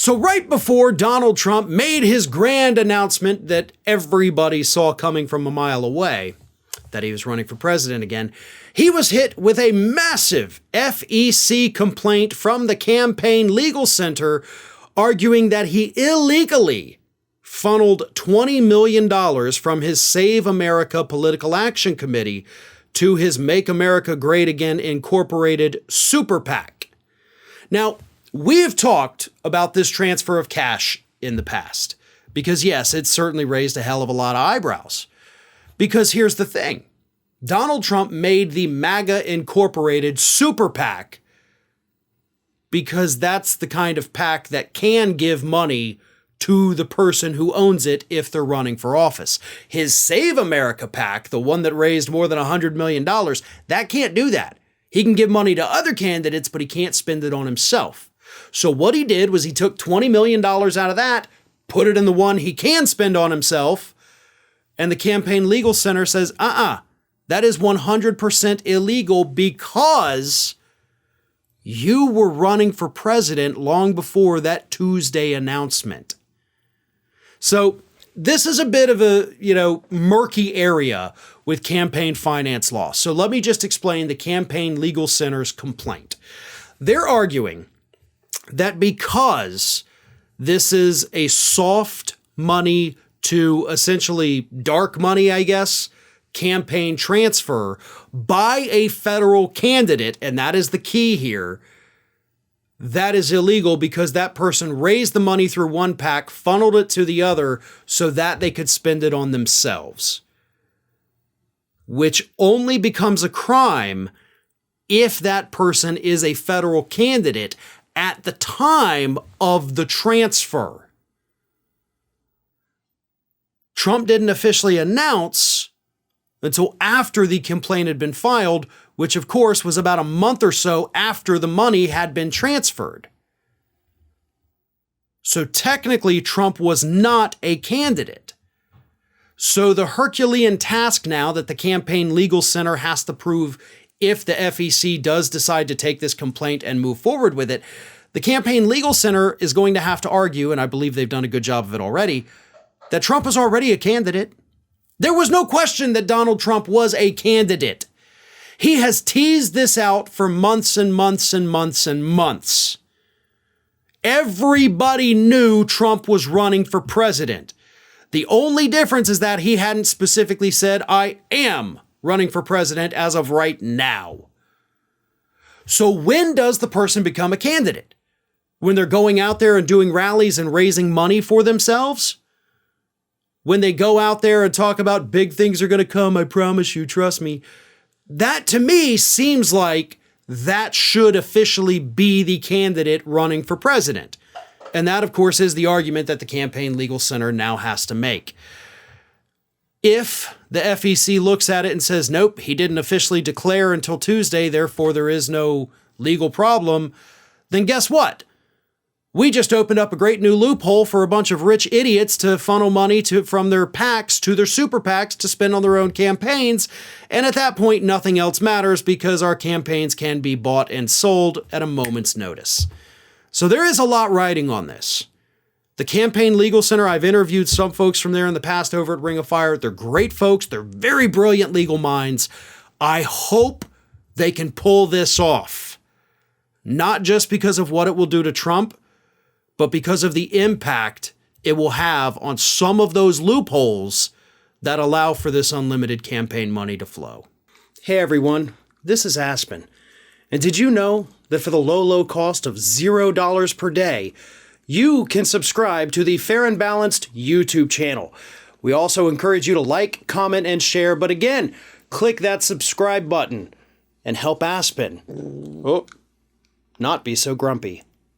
So right before Donald Trump made his grand announcement that everybody saw coming from a mile away, that he was running for president again, he was hit with a massive FEC complaint from the Campaign Legal Center, arguing that he illegally funneled $20 million from his Save America Political Action Committee to his Make America Great Again Incorporated Super PAC. Now, we have talked about this transfer of cash in the past because, yes, it certainly raised a hell of a lot of eyebrows. Because here's the thing. Donald Trump made the MAGA Incorporated Super PAC because that's the kind of PAC that can give money to the person who owns it if they're running for office. His Save America PAC, the one that raised more than $100 million, that can't do that. He can give money to other candidates, but he can't spend it on himself. So what he did was he took $20 million out of that, put it in the one he can spend on himself, and the Campaign Legal Center says, that is 100% illegal because you were running for president long before that Tuesday announcement. So this is a bit of a, murky area with campaign finance law. So let me just explain the Campaign Legal Center's complaint. They're arguing that because this is a soft money to essentially dark money, I guess, campaign transfer by a federal candidate, and that is the key here, that is illegal because that person raised the money through one PAC, funneled it to the other so that they could spend it on themselves, which only becomes a crime if that person is a federal candidate at the time of the transfer. Trump didn't officially announce until after the complaint had been filed, which of course was about a month or so after the money had been transferred. So technically, Trump was not a candidate. So the Herculean task now that the Campaign Legal Center has to prove if the FEC does decide to take this complaint and move forward with it, the Campaign Legal Center is going to have to argue, and I believe they've done a good job of it already, that Trump was already a candidate. There was no question that Donald Trump was a candidate. He has teased this out for months and months and months and months. Everybody knew Trump was running for president. The only difference is that he hadn't specifically said, I am running for president as of right now. So when does the person become a candidate? When they're going out there and doing rallies and raising money for themselves? When they go out there and talk about big things are going to come, I promise you, trust me. That to me seems like that should officially be the candidate running for president. And that, of course, is the argument that the Campaign Legal Center now has to make. If the FEC looks at it and says, nope, he didn't officially declare until Tuesday, therefore there is no legal problem, then guess what? We just opened up a great new loophole for a bunch of rich idiots to funnel money from their PACs to their super PACs to spend on their own campaigns. And at that point, nothing else matters because our campaigns can be bought and sold at a moment's notice. So there is a lot riding on this. The Campaign Legal Center, I've interviewed some folks from there in the past over at Ring of Fire. They're great folks. They're very brilliant legal minds. I hope they can pull this off. Not just because of what it will do to Trump, but because of the impact it will have on some of those loopholes that allow for this unlimited campaign money to flow. Hey everyone, this is Aspen. And did you know that for the low cost of $0 per day, you can subscribe to the Fair and Balanced YouTube channel. We also encourage you to like, comment, and share. But again, click that subscribe button and help Aspen not be so grumpy.